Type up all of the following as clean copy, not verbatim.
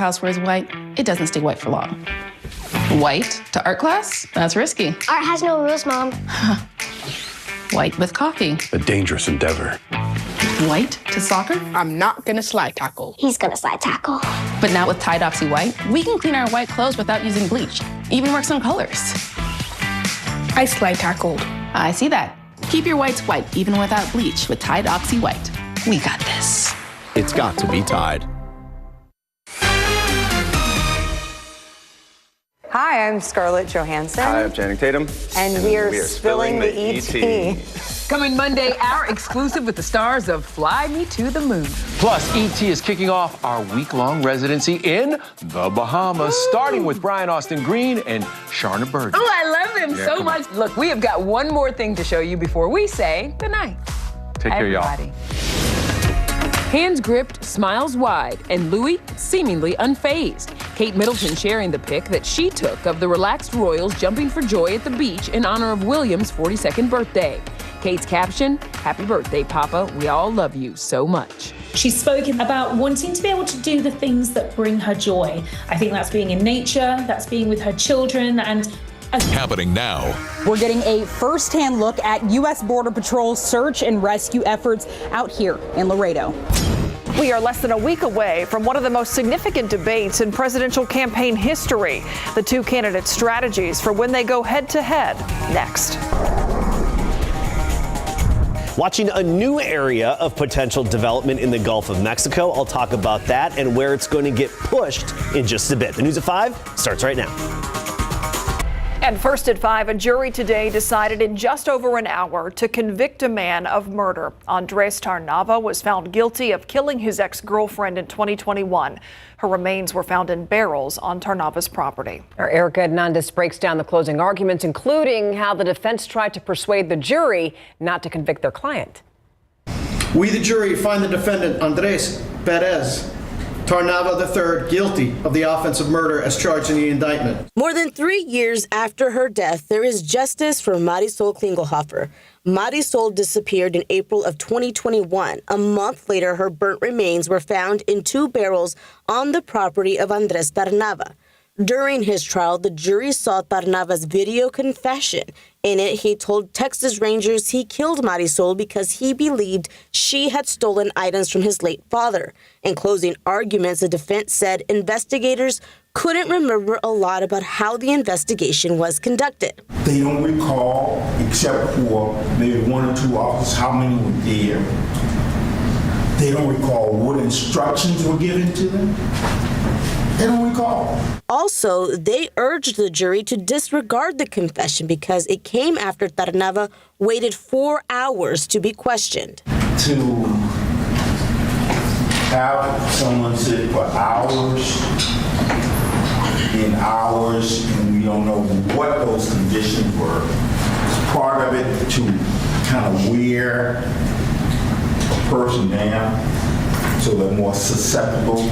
house wears white, it doesn't stay white for long. White to art class? That's risky. Art has no rules, Mom. White with coffee. A dangerous endeavor. White to soccer? I'm not gonna slide tackle. He's gonna slide tackle. But now with Tide Oxy White, we can clean our white clothes without using bleach. Even works on colors. I slide tackled. I see that. Keep your whites white even without bleach with Tide Oxy White. We got this. It's got to be Tide. Hi, I'm Scarlett Johansson. Hi, I'm Channing Tatum. And we are spilling the ET. Coming Monday, our exclusive with the stars of Fly Me to the Moon. Plus, ET is kicking off our week-long residency in the Bahamas, starting with Brian Austin Green and Sharna Burgess. Oh, I love him so much. Look, we have got one more thing to show you before we say goodnight. Take care, y'all. Hands gripped, smiles wide, and Louis seemingly unfazed. Kate Middleton sharing the pic that she took of the relaxed royals jumping for joy at the beach in honor of William's 42nd birthday. Kate's caption, "Happy birthday, Papa. We all love you so much." She's spoken about wanting to be able to do the things that bring her joy. I think that's being in nature, that's being with her children, and happening now. We're getting a first-hand look at U.S. Border Patrol search and rescue efforts out here in Laredo. We are less than a week away from one of the most significant debates in presidential campaign history. The two candidates' strategies for when they go head-to-head. Next. Watching a new area of potential development in the Gulf of Mexico. I'll talk about that and where it's going to get pushed in just a bit. The News at 5 starts right now. And first at 5, a jury today decided in just over an hour to convict a man of murder. Andres Tarnava was found guilty of killing his ex-girlfriend in 2021. Her remains were found in barrels on Tarnava's property. Our Erica Hernandez breaks down the closing arguments, including how the defense tried to persuade the jury not to convict their client. We, the jury, find the defendant, Andres Perez Tarnava III, guilty of the offense of murder as charged in the indictment. More than 3 years after her death, there is justice for Marisol Klingelhofer. Marisol disappeared in April of 2021. A month later, her burnt remains were found in 2 barrels on the property of Andres Tarnava. During his trial, the jury saw Tarnava's video confession. In it, he told Texas Rangers he killed Marisol because he believed she had stolen items from his late father. In closing arguments, the defense said investigators couldn't remember a lot about how the investigation was conducted. They don't recall, except for maybe 1 or 2 officers, how many were there. They don't recall what instructions were given to them. They don't recall. Also, they urged the jury to disregard the confession because it came after Tarnava waited 4 hours to be questioned. To have someone sit for hours and hours, and we don't know what those conditions were. It's part of it to kind of wear a person down so they're more susceptible.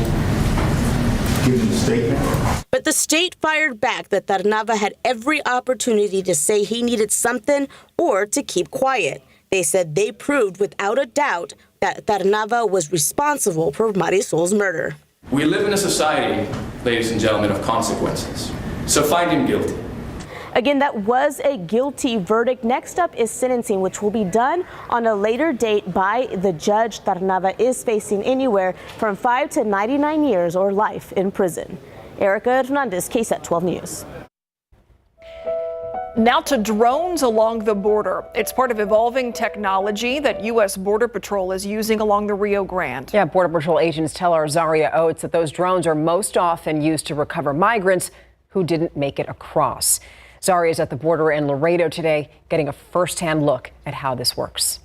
But the state fired back that Tarnava had every opportunity to say he needed something or to keep quiet. They said they proved without a doubt that Tarnava was responsible for Marisol's murder. We live in a society, ladies and gentlemen, of consequences. So find him guilty. Again, that was a guilty verdict. Next up is sentencing, which will be done on a later date by the judge. Tarnava is facing anywhere from 5 to 99 years or life in prison. Erica Hernandez, KSAT 12 News. Now to drones along the border. It's part of evolving technology that U.S. Border Patrol is using along the Rio Grande. Yeah, Border Patrol agents tell our Zaria Oates that those drones are most often used to recover migrants who didn't make it across. Zaria is at the border in Laredo today, getting a first-hand look at how this works.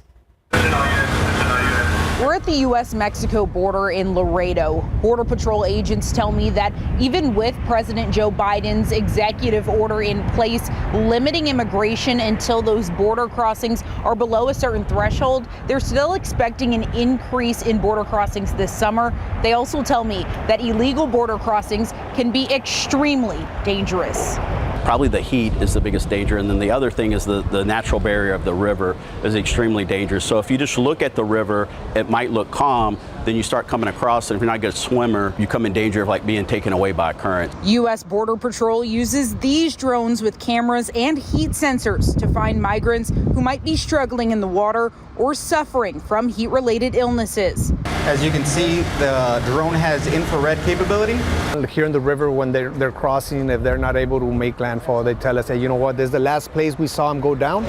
We're at the U.S.-Mexico border in Laredo. Border Patrol agents tell me that even with President Joe Biden's executive order in place limiting immigration until those border crossings are below a certain threshold, they're still expecting an increase in border crossings this summer. They also tell me that illegal border crossings can be extremely dangerous. Probably the heat is the biggest danger, and then the other thing is the natural barrier of the river is extremely dangerous. So if you just look at the river, it might look calm, then you start coming across, and if you're not a good swimmer, you come in danger of like being taken away by a current. U.S. Border Patrol uses these drones with cameras and heat sensors to find migrants who might be struggling in the water or suffering from heat-related illnesses. As you can see, the drone has infrared capability. Here in the river, when they're crossing, if they're not able to make landfall, they tell us, hey, you know what, this is the last place we saw them go down.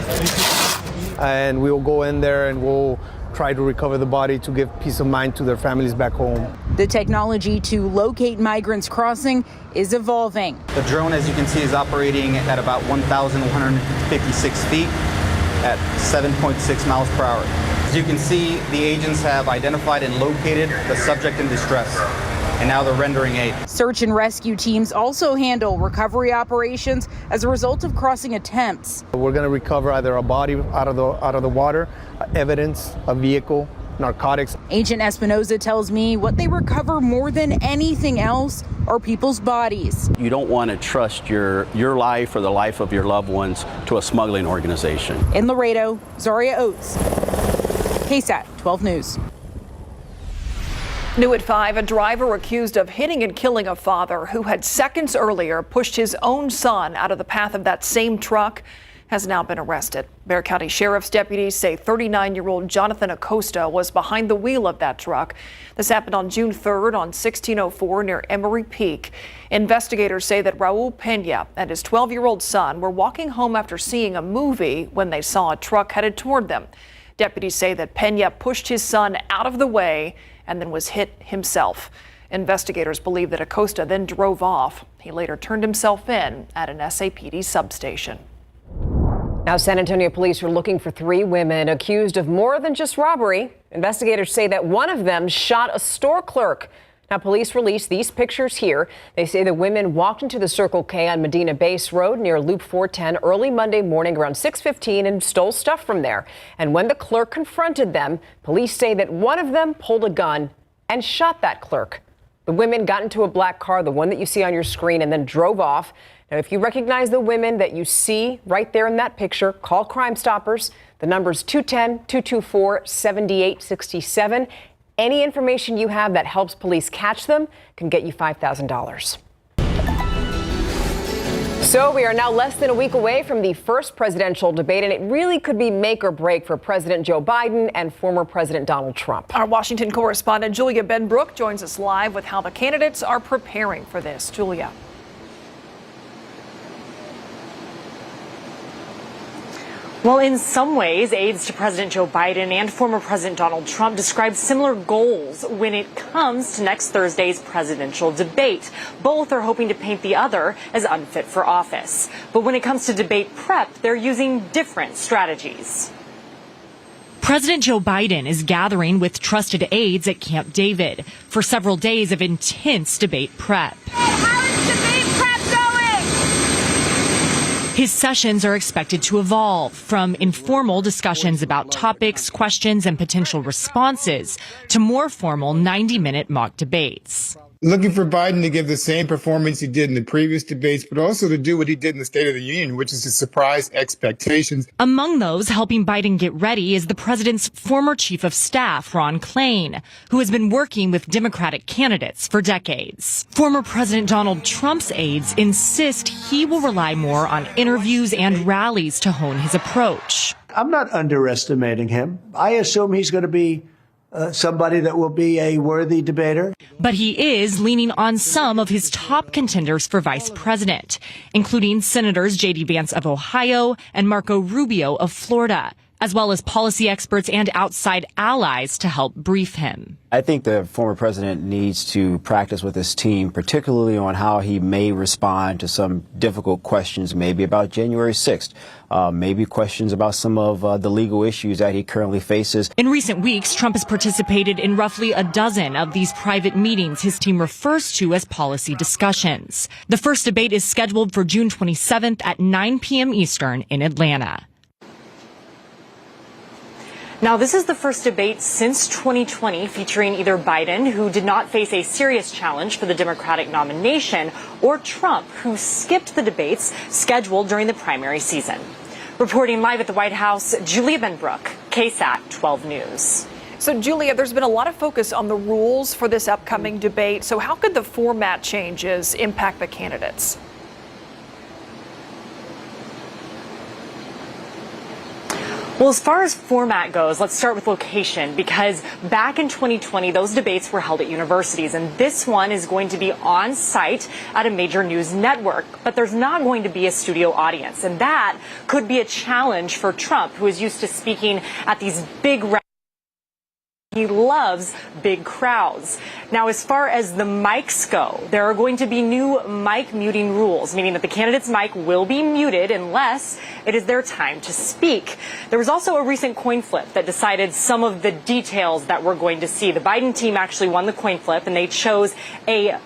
And we'll go in there and we'll try to recover the body to give peace of mind to their families back home. The technology to locate migrants crossing is evolving. The drone, as you can see, is operating at about 1,156 feet at 7.6 miles per hour. As you can see, the agents have identified and located the subject in distress, and now they're rendering aid. Search and rescue teams also handle recovery operations as a result of crossing attempts. We're going to recover either a body out of the water, evidence, a vehicle, narcotics. Agent Espinoza tells me what they recover more than anything else are people's bodies. You don't want to trust your life or the life of your loved ones to a smuggling organization. In Laredo, Zaria Oates, KSAT 12 News. New at 5, a driver accused of hitting and killing a father who had seconds earlier pushed his own son out of the path of that same truck has now been arrested. Bexar County Sheriff's deputies say 39-year-old Jonathan Acosta was behind the wheel of that truck. This happened on June 3rd on 1604 near Emery Peak. Investigators say that Raul Pena and his 12-year-old son were walking home after seeing a movie when they saw a truck headed toward them. Deputies say that Pena pushed his son out of the way and then was hit himself. Investigators believe that Acosta then drove off. He later turned himself in at an SAPD substation. Now, San Antonio police are looking for 3 women accused of more than just robbery. Investigators say that one of them shot a store clerk. Now, police released these pictures here. They say the women walked into the Circle K on Medina Base Road near Loop 410 early Monday morning around 6:15 and stole stuff from there. And when the clerk confronted them, police say that one of them pulled a gun and shot that clerk. The women got into a black car, the one that you see on your screen, and then drove off. Now, if you recognize the women that you see right there in that picture, call Crime Stoppers. The number's 210-224-7867. Any information you have that helps police catch them can get you $5,000. So we are now less than a week away from the first presidential debate, and it really could be make or break for President Joe Biden and former President Donald Trump. Our Washington correspondent Julia Benbrook joins us live with how the candidates are preparing for this. Julia. Well, in some ways, aides to President Joe Biden and former President Donald Trump describe similar goals when it comes to next Thursday's presidential debate. Both are hoping to paint the other as unfit for office. But when it comes to debate prep, they're using different strategies. President Joe Biden is gathering with trusted aides at Camp David for several days of intense debate prep. His sessions are expected to evolve from informal discussions about topics, questions, and potential responses to more formal 90-minute mock debates. Looking for Biden to give the same performance he did in the previous debates, but also to do what he did in the State of the Union, which is to surprise expectations. Among those helping Biden get ready is the president's former chief of staff, Ron Klain, who has been working with Democratic candidates for decades. Former President Donald Trump's aides insist he will rely more on interviews and rallies to hone his approach. I'm not underestimating him. I assume he's going to be somebody that will be a worthy debater. But he is leaning on some of his top contenders for vice president, including Senators J.D. Vance of Ohio and Marco Rubio of Florida, as well as policy experts and outside allies to help brief him. I think the former president needs to practice with his team, particularly on how he may respond to some difficult questions, maybe about January 6th, maybe questions about some of the legal issues that he currently faces. In recent weeks, Trump has participated in roughly a dozen of these private meetings his team refers to as policy discussions. The first debate is scheduled for June 27th at 9 p.m. Eastern in Atlanta. Now, this is the first debate since 2020 featuring either Biden, who did not face a serious challenge for the Democratic nomination, or Trump, who skipped the debates scheduled during the primary season. Reporting live at the White House, Julia Benbrook, KSAT 12 News. So, Julia, there's been a lot of focus on the rules for this upcoming debate. So how could the format changes impact the candidates? Well, as far as format goes, let's start with location, because back in 2020, those debates were held at universities, and this one is going to be on site at a major news network. But there's not going to be a studio audience, and that could be a challenge for Trump, who is used to speaking at these big rallies. He loves big crowds. Now, as far as the mics go, there are going to be new mic muting rules, meaning that the candidate's mic will be muted unless it is their time to speak. There was also a recent coin flip that decided some of the details that we're going to see. The Biden team actually won the coin flip, and they chose a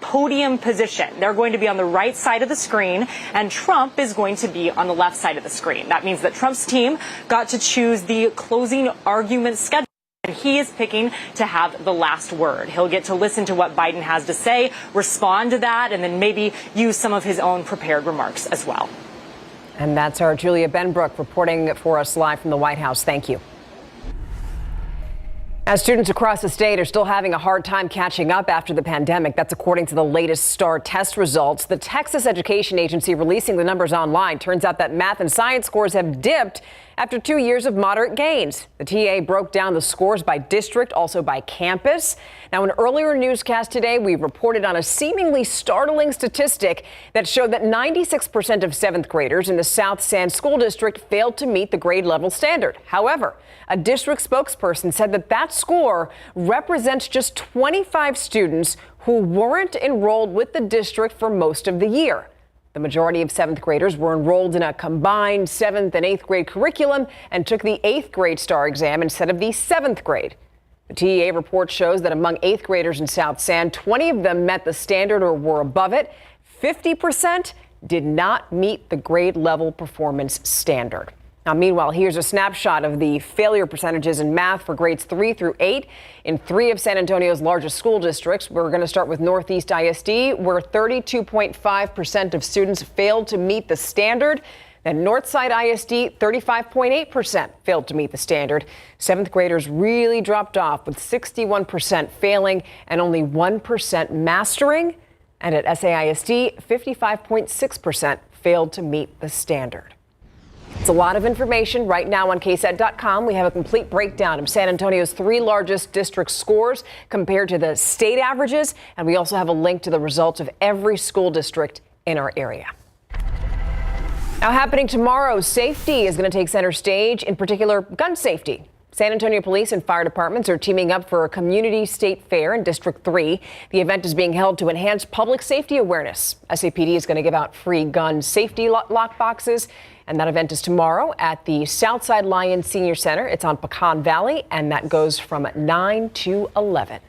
podium position. They're going to be on the right side of the screen, and Trump is going to be on the left side of the screen. That means that Trump's team got to choose the closing argument schedule. And he is picking to have the last word. He'll get to listen to what Biden has to say, respond to that, and then maybe use some of his own prepared remarks as well. And that's our Julia Benbrook reporting for us live from the White House. Thank you. As students across the state are still having a hard time catching up after the pandemic, that's according to the latest STAR test results. The Texas Education Agency releasing the numbers online. Turns out that math and science scores have dipped after 2 years of moderate gains. The TA broke down the scores by district, also by campus. Now, in an earlier newscast today, we reported on a seemingly startling statistic that showed that 96% of seventh graders in the South San School District failed to meet the grade level standard. However, a district spokesperson said that that score represents just 25 students who weren't enrolled with the district for most of the year. The majority of seventh graders were enrolled in a combined 7th and 8th grade curriculum and took the 8th grade STAR exam instead of the 7th grade. The TEA report shows that among 8th graders in South San, 20 of them met the standard or were above it. 50% did not meet the grade level performance standard. Now, meanwhile, here's a snapshot of the failure percentages in math for grades 3 through 8 in 3 of San Antonio's largest school districts. We're going to start with Northeast ISD, where 32.5% of students failed to meet the standard. Then Northside ISD, 35.8% failed to meet the standard. Seventh graders really dropped off, with 61% failing and only 1% mastering. And at SAISD, 55.6% failed to meet the standard. It's a lot of information. Right now on KSAT.com, we have a complete breakdown of San Antonio's 3 largest district scores compared to the state averages. And we also have a link to the results of every school district in our area. Now, happening tomorrow, safety is going to take center stage, in particular gun safety. San Antonio Police and fire departments are teaming up for a community state fair in District 3. The event is being held to enhance public safety awareness. SAPD is going to give out free gun safety lock boxes. And that event is tomorrow at the Southside Lions Senior Center. It's on Pecan Valley, and that goes from 9 to 11.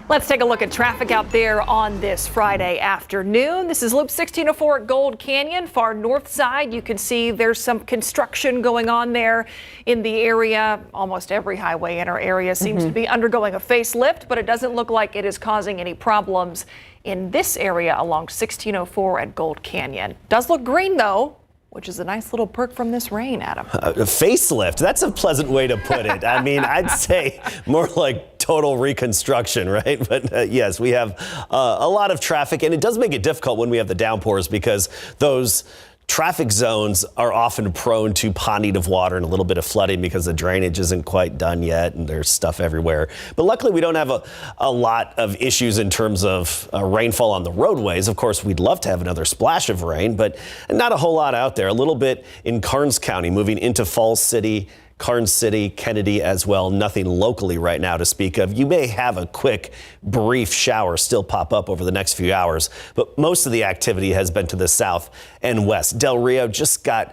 Let's take a look at traffic out there on this Friday afternoon. This is Loop 1604 at Gold Canyon, far north side. You can see there's some construction going on there in the area. Almost every highway in our area seems to be undergoing a facelift, but it doesn't look like it is causing any problems in this area along 1604 at Gold Canyon. Does look green, though, which is a nice little perk from this rain, Adam. A facelift, that's a pleasant way to put it. I mean, I'd say more like total reconstruction, right? But yes, we have a lot of traffic, and it does make it difficult when we have the downpours because those traffic zones are often prone to ponding of water and a little bit of flooding because the drainage isn't quite done yet and there's stuff everywhere. But luckily, we don't have a lot of issues in terms of rainfall on the roadways. Of course, we'd love to have another splash of rain, but not a whole lot out there. A little bit in Karnes County, moving into Falls City, Karnes City, Kennedy as well. Nothing locally right now to speak of. You may have a quick, brief shower still pop up over the next few hours, but most of the activity has been to the south and west. Del Rio just got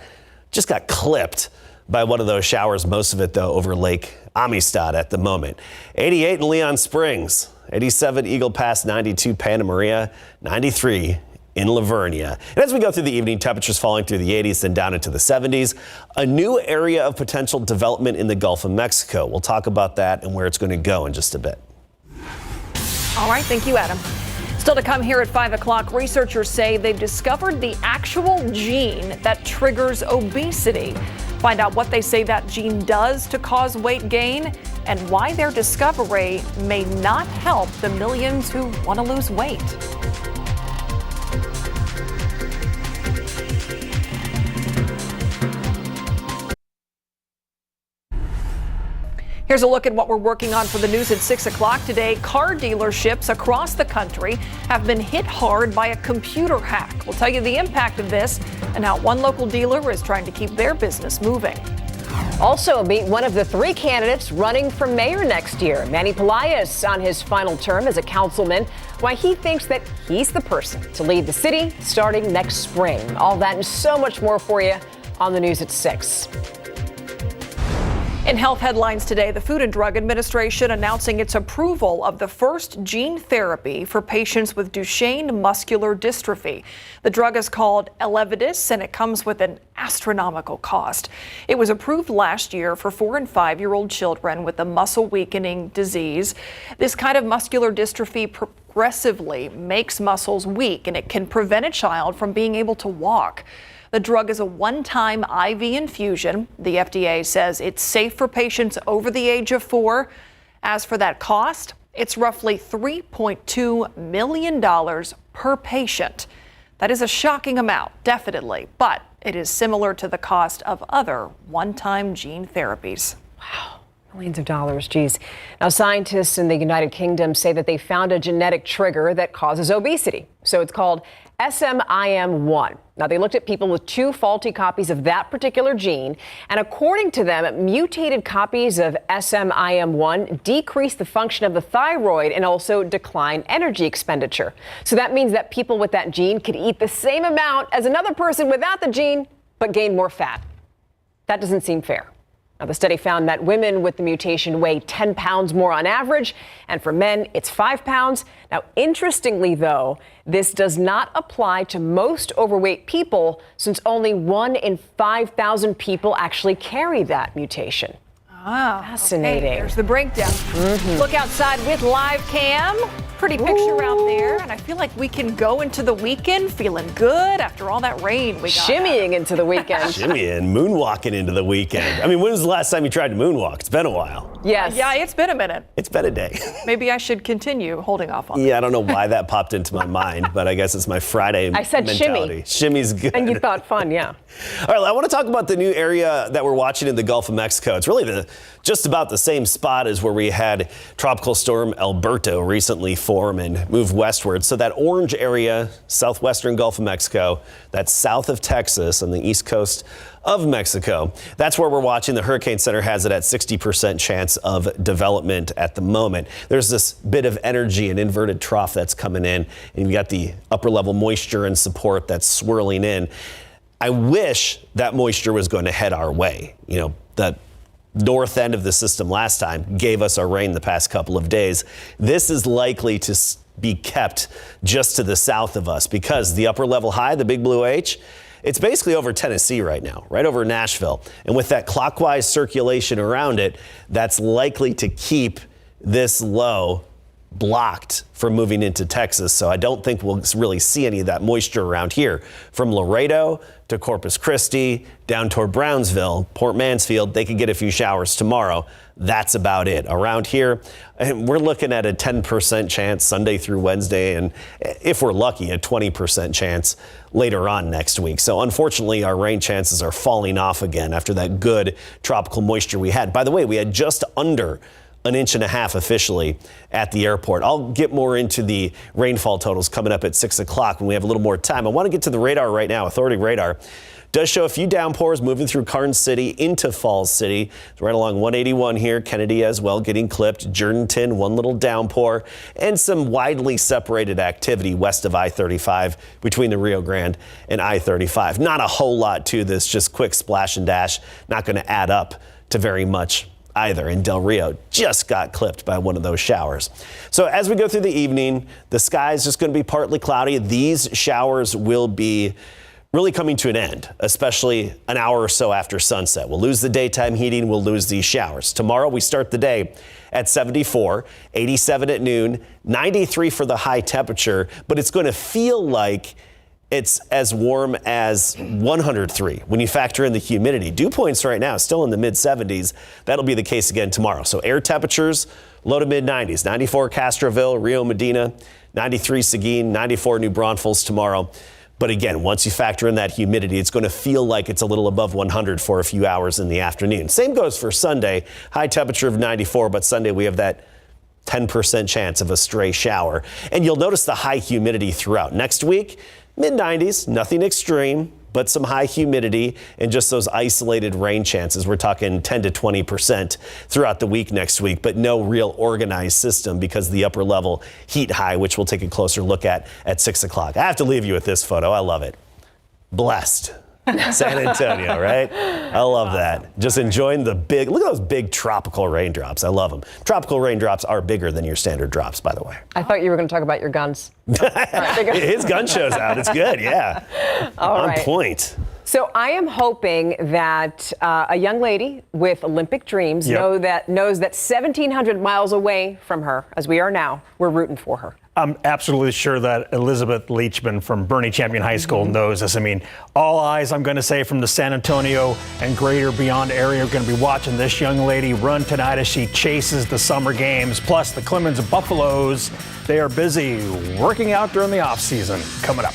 clipped by one of those showers. Most of it, though, over Lake Amistad at the moment. 88 in Leon Springs, 87 Eagle Pass, 92 Santa Maria, 93 in Lavernia. And as we go through the evening, temperatures falling through the 80s, then down into the 70s. A new area of potential development in the Gulf of Mexico. We'll talk about that and where it's going to go in just a bit. All right, thank you, Adam. Still to come here at 5 o'clock, researchers say they've discovered the actual gene that triggers obesity. Find out what they say that gene does to cause weight gain and why their discovery may not help the millions who want to lose weight. Here's a look at what we're working on for the news at 6 o'clock today. Car dealerships across the country have been hit hard by a computer hack. We'll tell you the impact of this and how one local dealer is trying to keep their business moving. Also, meet one of the 3 candidates running for mayor next year. Manny Pelaez on his final term as a councilman, why he thinks that he's the person to lead the city starting next spring. All that and so much more for you on the news at 6. In health headlines today, the Food and Drug Administration announcing its approval of the first gene therapy for patients with Duchenne muscular dystrophy. The drug is called Elevidys, and it comes with an astronomical cost. It was approved last year for 4- and 5-year-old children with a muscle weakening disease. This kind of muscular dystrophy progressively makes muscles weak, and it can prevent a child from being able to walk. The drug is a one-time IV infusion. The FDA says it's safe for patients over the age of 4. As for that cost, it's roughly $3.2 million per patient. That is a shocking amount, definitely, but it is similar to the cost of other one-time gene therapies. Wow. Millions of dollars, geez. Now, scientists in the United Kingdom say that they found a genetic trigger that causes obesity. So it's called SMIM1. Now, they looked at people with 2 faulty copies of that particular gene, and according to them, mutated copies of SMIM1 decrease the function of the thyroid and also decline energy expenditure. So that means that people with that gene could eat the same amount as another person without the gene, but gain more fat. That doesn't seem fair. Now, the study found that women with the mutation weigh 10 pounds more on average, and for men, it's 5 pounds. Now, interestingly, though, this does not apply to most overweight people, since only 1 in 5,000 people actually carry that mutation. Ah, fascinating. Okay, there's the breakdown. Look outside with live cam. Pretty picture out there, and I feel like we can go into the weekend feeling good after all that rain we got. Shimmying into the weekend. Shimmying, moonwalking into the weekend. I mean, when was the last time you tried to moonwalk? It's been a while. Yes. Yeah, it's been a minute. It's been a day. Maybe I should continue holding off on Yeah, I don't know why that popped into my mind, but I guess it's my Friday I said mentality. Shimmy's good. And you thought fun, yeah. All right, I want to talk about the new area that we're watching in the Gulf of Mexico. It's really just about the same spot as where we had Tropical Storm Alberto recently form and move westward. So that orange area, southwestern Gulf of Mexico, that's south of Texas on the east coast of Mexico. That's where we're watching. The Hurricane Center has it at 60% chance of development at the moment. There's this bit of energy, an inverted trough that's coming in, and you've got the upper level moisture and support that's swirling in. I wish that moisture was going to head our way. You know, that north end of the system last time gave us our rain the past couple of days. This is likely to be kept just to the south of us because the upper level high, the big blue H, it's basically over Tennessee right now, right over Nashville. And with that clockwise circulation around it, that's likely to keep this low blocked from moving into Texas. So I don't think we'll really see any of that moisture around here. From Laredo to Corpus Christi, down toward Brownsville, Port Mansfield, they could get a few showers tomorrow. That's about it. Around here, we're looking at a 10% chance Sunday through Wednesday, and if we're lucky, a 20% chance later on next week. So unfortunately, our rain chances are falling off again after that good tropical moisture we had. By the way, we had just under an inch and a half officially at the airport. I'll get more into the rainfall totals coming up at 6 o'clock when we have a little more time. I want to get to the radar right now. Authority radar does show a few downpours moving through Karnes City into Falls City. It's right along 181 here. Kennedy as well getting clipped. Jourdanton, one little downpour, and some widely separated activity west of I-35 between the Rio Grande and I-35. Not a whole lot to this, just quick splash and dash. Not going to add up to very much either. And Del Rio just got clipped by one of those showers. So as we go through the evening, the sky is just going to be partly cloudy. These showers will be really coming to an end, especially an hour or so after sunset. We'll lose the daytime heating. We'll lose these showers. Tomorrow we start the day at 74, 87 at noon, 93 for the high temperature, but it's going to feel like it's as warm as 103 when you factor in the humidity. Dew points right now still in the mid-70s. That'll be the case again tomorrow. So air temperatures, low to mid-90s. 94 Castroville, Rio Medina, 93 Seguin, 94 New Braunfels tomorrow. But again, once you factor in that humidity, it's going to feel like it's a little above 100 for a few hours in the afternoon. Same goes for Sunday. High temperature of 94, but Sunday we have that 10% chance of a stray shower. And you'll notice the high humidity throughout. Next week, mid-90s, nothing extreme, but some high humidity and just those isolated rain chances. We're talking 10 to 20% throughout the week next week, but no real organized system because of the upper level heat high, which we'll take a closer look at 6 o'clock. I have to leave you with this photo. I love it. Blessed. San Antonio, right? I love that. Just enjoying the big, look at those big tropical raindrops. I love them. Tropical raindrops are bigger than your standard drops, by the way. I thought you were going to talk about your guns. His gun show's out. It's good, yeah. On point. So I am hoping that a young lady with Olympic dreams knows that 1,700 miles away from her, as we are now, we're rooting for her. I'm absolutely sure that Elizabeth Leachman from Bernie Champion High School knows this. I mean, all eyes, I'm going to say, from the San Antonio and greater beyond area are going to be watching this young lady run tonight as she chases the summer games. Plus, the Clemens Buffaloes, they are busy working out during the off season. Coming up.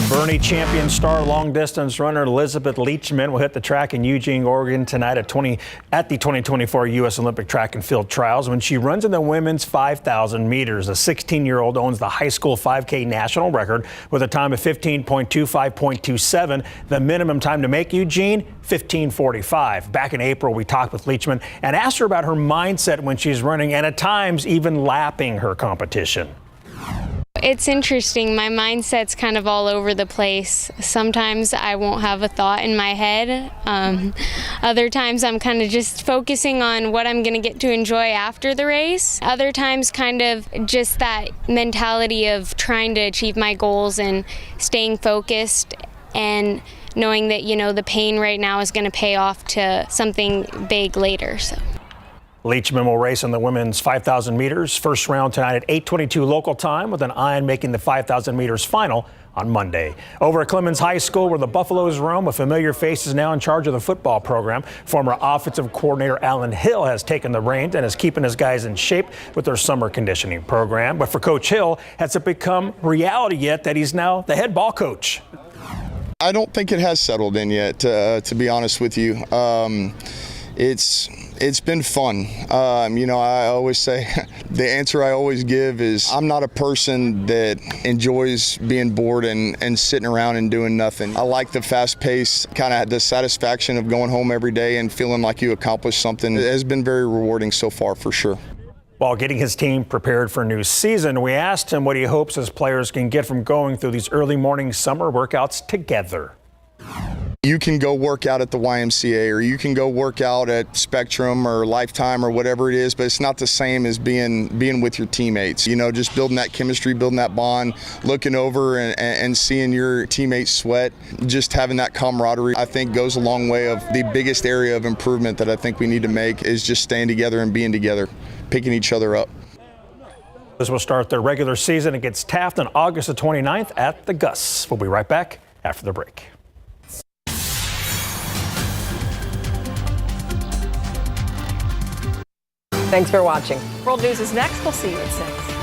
Bernie Champion star long distance runner Elizabeth Leachman will hit the track in Eugene, Oregon tonight at the 2024 U.S. Olympic Track and Field Trials when she runs in the women's 5,000 meters. The 16-year-old owns the high school 5K national record with a time of 15.25.27. The minimum time to make Eugene, 15:45. Back in April, we talked with Leachman and asked her about her mindset when she's running and at times even lapping her competition. It's interesting. My mindset's kind of all over the place. Sometimes I won't have a thought in my head. Other times I'm kind of just focusing on what I'm going to get to enjoy after the race. Other times kind of just that mentality of trying to achieve my goals and staying focused and knowing that, you know, the pain right now is going to pay off to something big later. So. Leachman will race in the women's 5,000 meters. First round tonight at 8:22 local time with an eye on making the 5,000 meters final on Monday. Over at Clemens High School where the Buffaloes roam, a familiar face is now in charge of the football program. Former offensive coordinator Alan Hill has taken the reins and is keeping his guys in shape with their summer conditioning program. But for Coach Hill, has it become reality yet that he's now the head ball coach? I don't think it has settled in yet, to be honest with you. It's been fun. You know, I always say the answer I always give is I'm not a person that enjoys being bored and sitting around and doing nothing. I like the fast pace, kind of the satisfaction of going home every day and feeling like you accomplished something. It has been very rewarding so far, for sure. While getting his team prepared for a new season, we asked him what he hopes his players can get from going through these early morning summer workouts together. You can go work out at the YMCA or you can go work out at Spectrum or Lifetime or whatever it is, but it's not the same as being with your teammates. You know, just building that chemistry, building that bond, looking over and seeing your teammates sweat, just having that camaraderie, I think goes a long way. Of the biggest area of improvement that I think we need to make is just staying together and being together, picking each other up. This will start their regular season against Taft on August the 29th at the Gus. We'll be right back after the break. Thanks for watching. World News is next. We'll see you at 6.